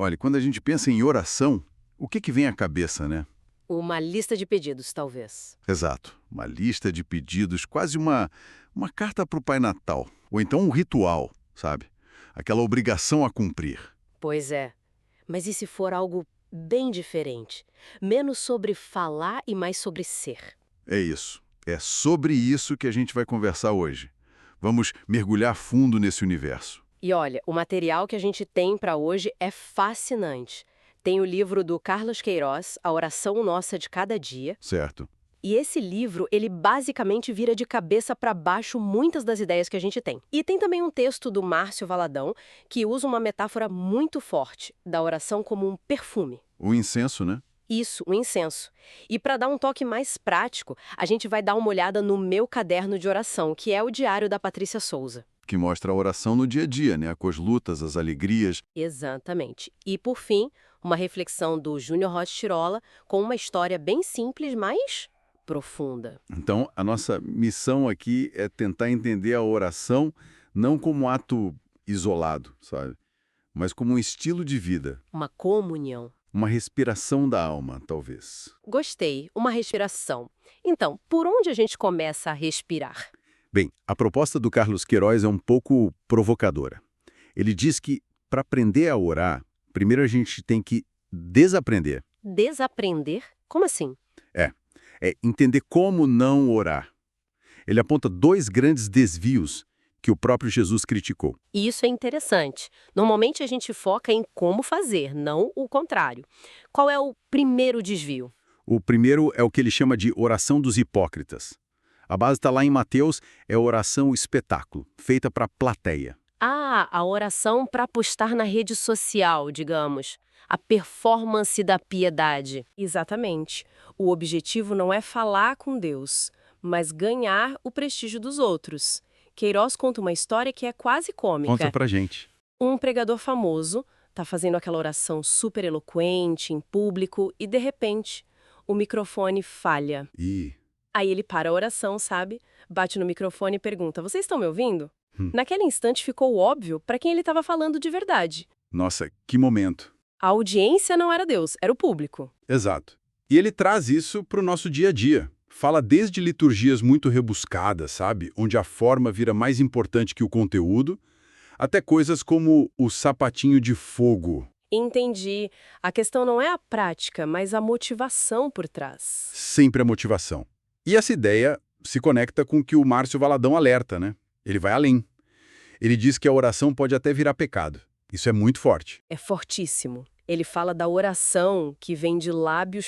Olha, quando a gente pensa em oração, o que vem à cabeça, né? Uma lista de pedidos, talvez. Exato. Uma lista de pedidos, quase uma carta para o Pai Natal. Ou então um ritual, sabe? Aquela obrigação a cumprir. Pois é. Mas e se for algo bem diferente? Menos sobre falar e mais sobre ser. É isso. É sobre isso que a gente vai conversar hoje. Vamos mergulhar fundo nesse universo. E olha, o material que a gente tem para hoje é fascinante. Tem o livro do Carlos Queiroz, A Oração Nossa de Cada Dia. Certo. E esse livro, ele basicamente vira de cabeça para baixo muitas das ideias que a gente tem. E tem também um texto do Márcio Valadão, que usa uma metáfora muito forte da oração como um perfume. O incenso, né? Isso, um incenso. E para dar um toque mais prático, a gente vai dar uma olhada no meu caderno de oração, que é o diário da Patrícia Souza. Que mostra a oração no dia a dia, né? Com as lutas, as alegrias. Exatamente. E, por fim, uma reflexão do Júnior Rostirola com uma história bem simples, mas profunda. Então, a nossa missão aqui é tentar entender a oração não como um ato isolado, sabe? Mas como um estilo de vida, Uma comunhão. uma respiração da alma, talvez. Gostei, uma respiração. Então, por onde a gente começa a respirar? Bem, a proposta do Carlos Queiroz é um pouco provocadora. Ele diz que, para aprender a orar, primeiro a gente tem que desaprender. Desaprender? Como assim? É entender como não orar. Ele aponta dois grandes desvios que o próprio Jesus criticou. E isso é interessante. Normalmente a gente foca em como fazer, não o contrário. Qual é o primeiro desvio? O primeiro é o que ele chama de oração dos hipócritas. A base está lá em Mateus, é a oração espetáculo, feita para a plateia. Ah, a oração para postar na rede social, digamos. A performance da piedade. Exatamente. O objetivo não é falar com Deus, mas ganhar o prestígio dos outros. Queiroz conta uma história que é quase Conta cômica. pra gente. Um pregador famoso está fazendo aquela oração super eloquente, em público, e de repente o microfone falha. E Aí ele para a oração, sabe? Bate no microfone e pergunta: "Vocês estão me ouvindo?" Naquele instante ficou óbvio para quem ele estava falando de verdade. nossa, que momento. A audiência não era Deus, era o público. Exato. E ele traz isso para o nosso dia a dia. Fala desde liturgias muito rebuscadas, sabe? Onde a forma vira mais importante que o conteúdo, até coisas como o sapatinho de fogo. Entendi. A questão não é a prática, mas a motivação por trás. Sempre a motivação. E essa ideia se conecta com o que o Márcio Valadão alerta, né? Ele vai além. Ele diz que a oração pode até virar pecado. Isso é muito forte. É fortíssimo. Ele fala da oração que vem de lábios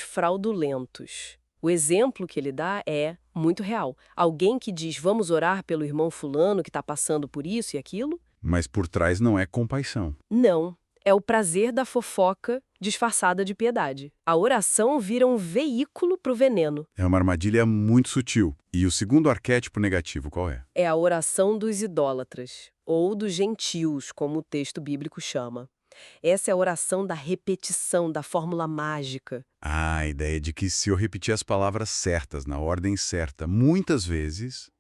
fraudulentos. O exemplo que ele dá é muito real. Alguém que diz: "Vamos orar pelo irmão fulano que está passando por isso e aquilo?" Mas por trás não é compaixão. Não. É o prazer da fofoca disfarçada de piedade. A oração vira um veículo para o veneno. É uma armadilha muito sutil. E o segundo arquétipo negativo qual é? É a oração dos idólatras, ou dos gentios, como o texto bíblico chama. Essa é a oração da repetição, da fórmula mágica. A ideia de que se eu repetir as palavras certas, na ordem certa, muitas vezes,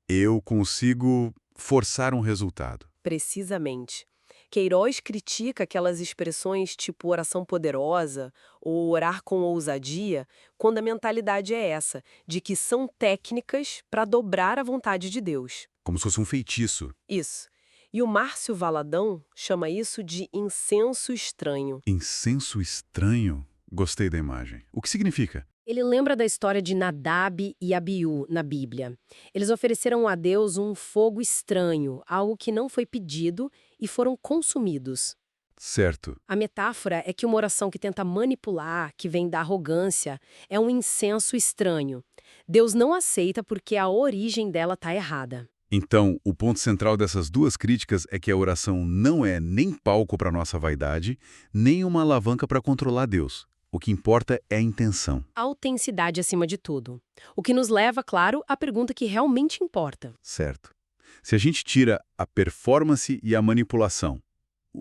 eu consigo forçar um resultado. Precisamente. Queiroz critica aquelas expressões tipo oração poderosa ou orar com ousadia, quando a mentalidade é essa, de que são técnicas para dobrar a vontade de Deus. Como se fosse um feitiço. Isso. E o Márcio Valadão chama isso de incenso estranho. Incenso estranho? Gostei da imagem. O que significa? Ele lembra da história de Nadab e Abiú na Bíblia. Eles ofereceram a Deus um fogo estranho, algo que não foi pedido, e foram consumidos. Certo. A metáfora é que uma oração que tenta manipular, que vem da arrogância, é um incenso estranho. Deus não aceita porque a origem dela está errada. Então, o ponto central dessas duas críticas é que a oração não é nem palco para nossa vaidade, nem uma alavanca para controlar Deus. O que importa é a intenção. Autenticidade acima de tudo. O que nos leva, claro, à pergunta que realmente importa. Certo. Se a gente tira a performance e a manipulação,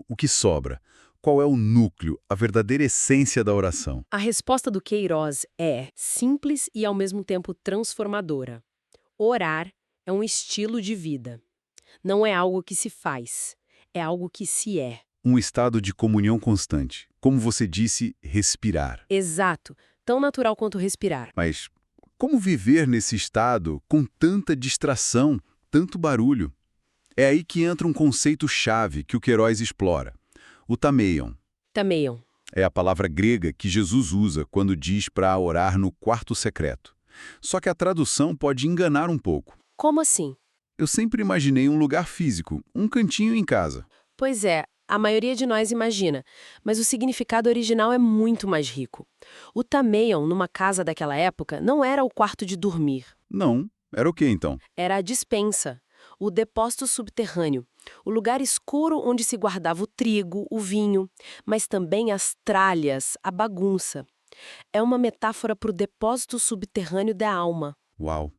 o que sobra? Qual é o núcleo, a verdadeira essência da oração? A resposta do Queiroz é simples e ao mesmo tempo transformadora. Orar é um estilo de vida. Não é algo que se faz, é algo que se é. um estado de comunhão constante. Como você disse, respirar. Exato, tão natural quanto respirar. Mas como viver nesse estado com tanta distração, tanto barulho? É aí que entra um conceito-chave que o Queiroz explora. O tameion. Tameion. É a palavra grega que Jesus usa quando diz para orar no quarto secreto. Só que a tradução pode enganar um pouco. Como assim? Eu sempre imaginei um lugar físico, um cantinho em casa. Pois é, a maioria de nós imagina, mas o significado original é muito mais rico. O tameion, numa casa daquela época, não era o quarto de dormir. Não, era o quê então? Era a despensa, o depósito subterrâneo, o lugar escuro onde se guardava o trigo, o vinho, mas também as tralhas, a bagunça. É uma metáfora para o depósito subterrâneo da alma. Uau!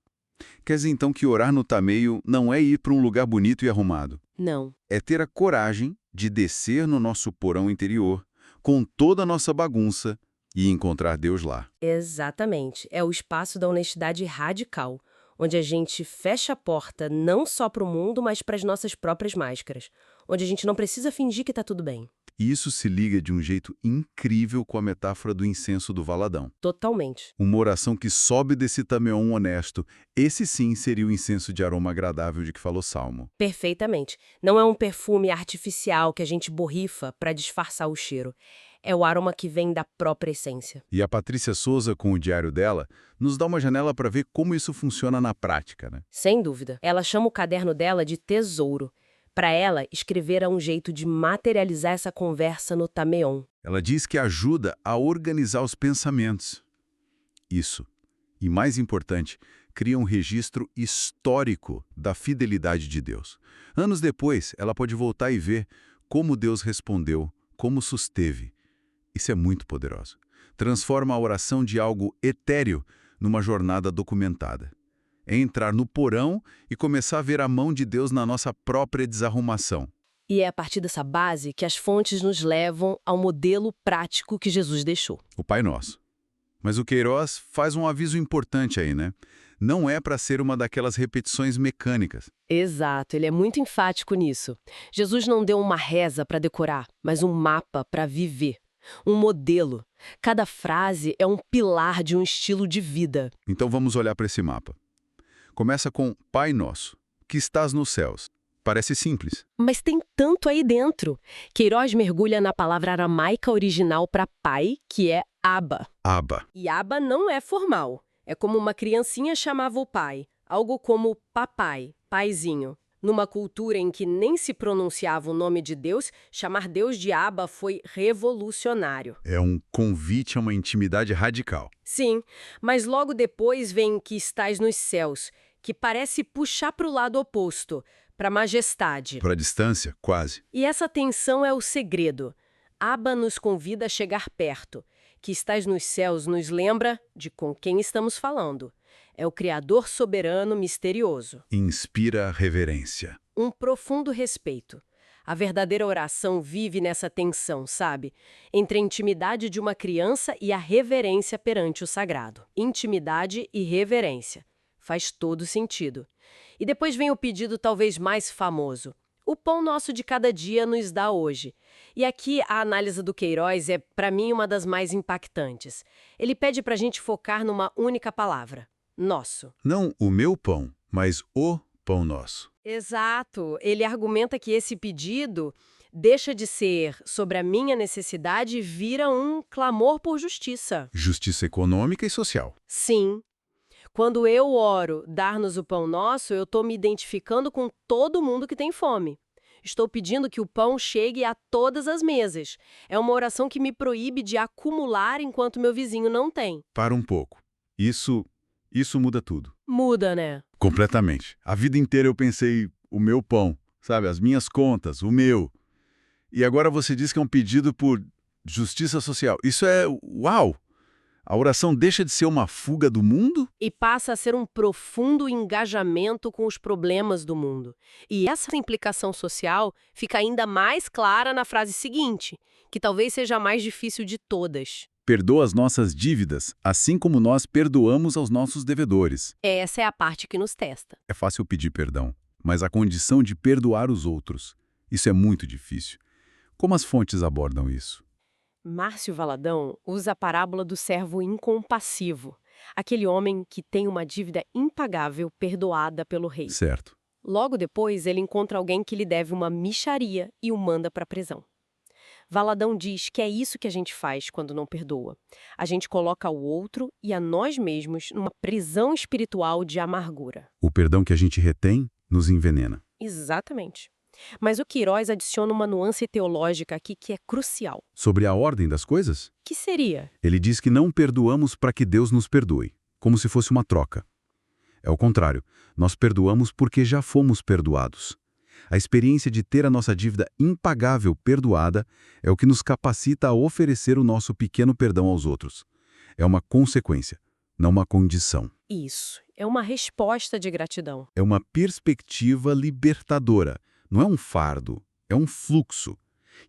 Quer dizer então que orar no tameio não é ir para um lugar bonito e arrumado. Não. É ter a coragem de descer no nosso porão interior, com toda a nossa bagunça, e encontrar Deus lá. Exatamente. É o espaço da honestidade radical, onde a gente fecha a porta não só para o mundo, mas para as nossas próprias máscaras, onde a gente não precisa fingir que está tudo bem. E isso se liga de um jeito incrível com a metáfora do incenso do valadão. Totalmente. Uma oração que sobe desse tameon honesto, esse sim seria o incenso de aroma agradável de que falou Salmo. Perfeitamente. Não é um perfume artificial que a gente borrifa para disfarçar o cheiro. É o aroma que vem da própria essência. E a Patrícia Souza, com o diário dela, nos dá uma janela para ver como isso funciona na prática, né? Sem dúvida. Ela chama o caderno dela de tesouro. Para ela, escrever é um jeito de materializar essa conversa no tameon. Ela diz que ajuda a organizar os pensamentos. Isso. E mais importante, cria um registro histórico da fidelidade de Deus. Anos depois, ela pode voltar e ver como Deus respondeu, como susteve. Isso é muito poderoso. Transforma a oração de algo etéreo numa jornada documentada. É entrar no porão e começar a ver a mão de Deus na nossa própria desarrumação. E é a partir dessa base que as fontes nos levam ao modelo prático que Jesus deixou. O Pai Nosso. Mas o Queiroz faz um aviso importante aí, né? Não é para ser uma daquelas repetições mecânicas. Exato, ele é muito enfático nisso. Jesus não deu uma reza para decorar, mas um mapa para viver. Um modelo. Cada frase é um pilar de um estilo de vida. Então vamos olhar para esse mapa. Começa com Pai Nosso, que estás nos céus. Parece simples. Mas tem tanto aí dentro. Queiroz mergulha na palavra aramaica original para pai, que é Abba. Abba. E Abba não é formal. É como uma criancinha chamava o pai. Algo como papai, paizinho. Numa cultura em que nem se pronunciava o nome de Deus, chamar Deus de Abba foi revolucionário. É um convite a uma intimidade radical. Sim, mas logo depois vem que estás nos céus, que parece puxar para o lado oposto, para a majestade. Para a distância, quase. E essa tensão é o segredo. Abba nos convida a chegar perto. Que estás nos céus nos lembra de com quem estamos falando. É o Criador soberano misterioso. Inspira reverência. Um profundo respeito. A verdadeira oração vive nessa tensão, sabe? Entre a intimidade de uma criança e a reverência perante o sagrado. Intimidade e reverência. Faz todo sentido. E depois vem o pedido talvez mais famoso. O pão nosso de cada dia nos dá hoje. E aqui a análise do Queiroz é, para mim, uma das mais impactantes. Ele pede para a gente focar numa única palavra. Nosso. Não o meu pão, mas o pão nosso. Exato. Ele argumenta que esse pedido deixa de ser sobre a minha necessidade e vira um clamor por justiça. Justiça econômica e social. Sim. Quando eu oro dar-nos o pão nosso, eu estou me identificando com todo mundo que tem fome. Estou pedindo que o pão chegue a todas as mesas. É uma oração que me proíbe de acumular enquanto meu vizinho não tem. Para um pouco. Isso muda tudo. Muda, né? Completamente. A vida inteira eu pensei, o meu pão, sabe? As minhas contas, o meu. E agora você diz que é um pedido por justiça social. Isso é uau! A oração deixa de ser uma fuga do mundo? E passa a ser um profundo engajamento com os problemas do mundo. E essa implicação social fica ainda mais clara na frase seguinte, que talvez seja a mais difícil de todas. Perdoa as nossas dívidas, assim como nós perdoamos aos nossos devedores. Essa é a parte que nos testa. É fácil pedir perdão, mas a condição de perdoar os outros, isso é muito difícil. Como as fontes abordam isso? Márcio Valadão usa a parábola do servo incompassivo, aquele homem que tem uma dívida impagável perdoada pelo rei. Certo. Logo depois, ele encontra alguém que lhe deve uma mixaria e o manda para a prisão. Valadão diz que é isso que a gente faz quando não perdoa. A gente coloca o outro e a nós mesmos numa prisão espiritual de amargura. O perdão que a gente retém nos envenena. Exatamente. Mas o Queiroz adiciona uma nuance teológica aqui que é crucial. Sobre a ordem das coisas? Que seria? Ele diz que não perdoamos para que Deus nos perdoe, como se fosse uma troca. É o contrário, nós perdoamos porque já fomos perdoados. A experiência de ter a nossa dívida impagável perdoada é o que nos capacita a oferecer o nosso pequeno perdão aos outros. É uma consequência, não uma condição. Isso. É uma resposta de gratidão. É uma perspectiva libertadora. Não é um fardo, é um fluxo.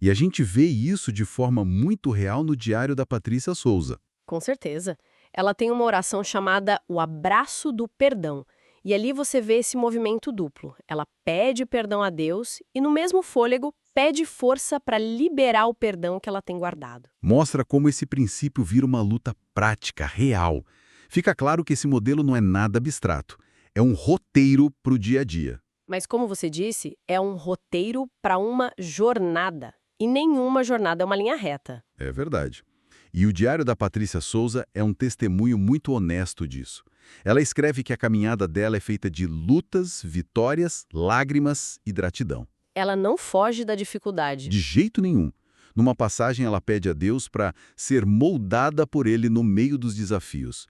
E a gente vê isso de forma muito real no diário da Patrícia Souza. Com certeza. Ela tem uma oração chamada o Abraço do Perdão. E ali você vê esse movimento duplo. Ela pede perdão a Deus e, no mesmo fôlego, pede força para liberar o perdão que ela tem guardado. Mostra como esse princípio vira uma luta prática, real. Fica claro que esse modelo não é nada abstrato. É um roteiro para o dia a dia. Mas, como você disse, é um roteiro para uma jornada. E nenhuma jornada é uma linha reta. É verdade. E o diário da Patrícia Souza é um testemunho muito honesto disso. Ela escreve que a caminhada dela é feita de lutas, vitórias, lágrimas e gratidão. Ela não foge da dificuldade. De jeito nenhum. Numa passagem, ela pede a Deus para ser moldada por Ele no meio dos desafios.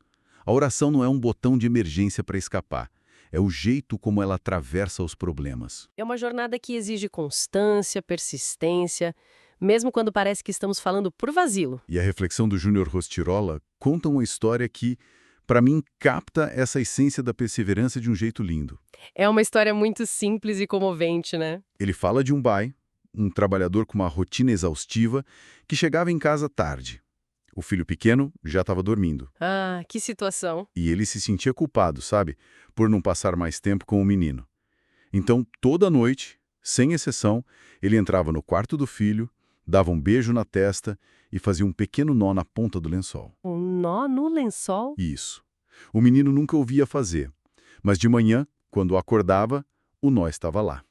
A oração não é um botão de emergência para escapar. É o jeito como ela atravessa os problemas. É uma jornada que exige constância, persistência, mesmo quando parece que estamos falando por vazio. E a reflexão do Júnior Rostirola conta uma história que, para mim, capta essa essência da perseverança de um jeito lindo. É uma história muito simples e comovente, né? Ele fala de um pai, um trabalhador com uma rotina exaustiva, que chegava em casa tarde. O filho pequeno já estava dormindo. Ah, que situação. E ele se sentia culpado, sabe? Por não passar mais tempo com o menino. Então, toda noite, sem exceção, ele entrava no quarto do filho, dava um beijo na testa e fazia um pequeno nó na ponta do lençol. Um nó no lençol? Isso. O menino nunca ouvia fazer. Mas de manhã, quando acordava, o nó estava lá.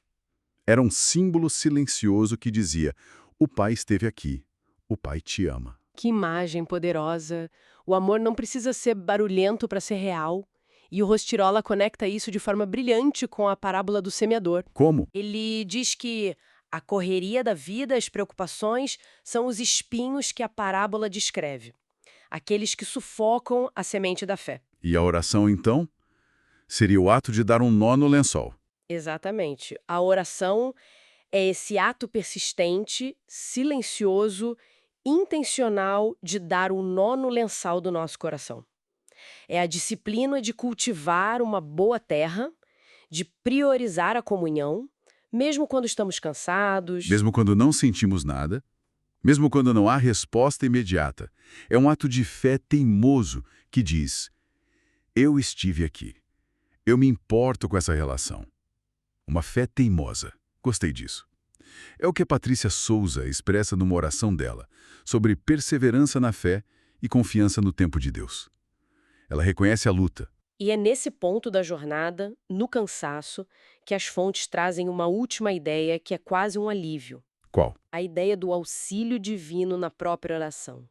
Era um símbolo silencioso que dizia: o pai esteve aqui, o pai te ama. Que imagem poderosa. O amor não precisa ser barulhento para ser real. E o Rostirola conecta isso de forma brilhante com a parábola do semeador. Como? Ele diz que a correria da vida, as preocupações, são os espinhos que a parábola descreve. Aqueles que sufocam a semente da fé. E a oração, então? Seria o ato de dar um nó no lençol. Exatamente. A oração é esse ato persistente, silencioso, intencional de dar um nó no lençol do nosso coração. É a disciplina de cultivar uma boa terra, de priorizar a comunhão, mesmo quando estamos cansados. Mesmo quando não sentimos nada, mesmo quando não há resposta imediata. É um ato de fé teimoso que diz: eu estive aqui. Eu me importo com essa relação. Uma fé teimosa. Gostei disso. É o que a Patrícia Souza expressa numa oração dela, sobre perseverança na fé e confiança no tempo de Deus. Ela reconhece a luta. E é nesse ponto da jornada, no cansaço, que as fontes trazem uma última ideia que é quase um alívio. Qual? A ideia do auxílio divino na própria oração.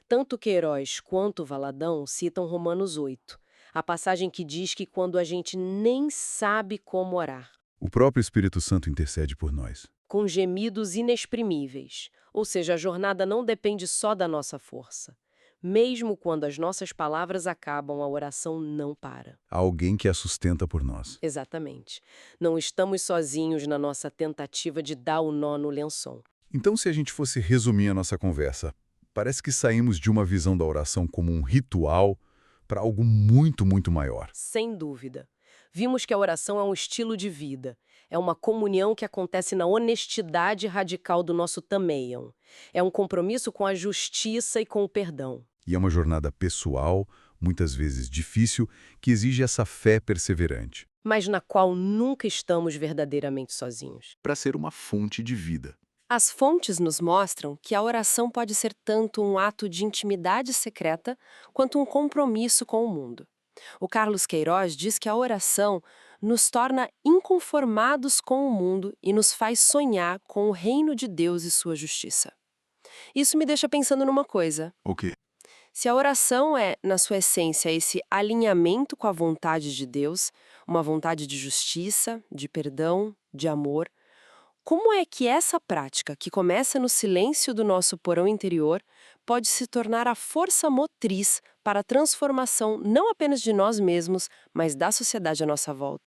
Tanto Queiroz quanto Valadão citam Romanos 8, a passagem que diz que quando a gente nem sabe como orar, O próprio Espírito Santo intercede por nós. com gemidos inexprimíveis, ou seja, a jornada não depende só da nossa força. Mesmo quando as nossas palavras acabam, a oração não para. Há alguém que a sustenta por nós. Exatamente. Não estamos sozinhos na nossa tentativa de dar o nó no lençol. Então, se a gente fosse resumir a nossa conversa, parece que saímos de uma visão da oração como um ritual para algo muito, muito maior. Sem dúvida. Vimos que a oração é um estilo de vida. É uma comunhão que acontece na honestidade radical do nosso tameion. É um compromisso com a justiça e com o perdão. E é uma jornada pessoal, muitas vezes difícil, que exige essa fé perseverante. Mas na qual nunca estamos verdadeiramente sozinhos. Para ser uma fonte de vida. As fontes nos mostram que a oração pode ser tanto um ato de intimidade secreta quanto um compromisso com o mundo. O Carlos Queiroz diz que a oração nos torna inconformados com o mundo e nos faz sonhar com o reino de Deus e sua justiça. Isso me deixa pensando numa coisa. O quê? Se a oração é, na sua essência, esse alinhamento com a vontade de Deus, uma vontade de justiça, de perdão, de amor, como é que essa prática, que começa no silêncio do nosso porão interior, pode se tornar a força motriz para a transformação não apenas de nós mesmos, mas da sociedade à nossa volta?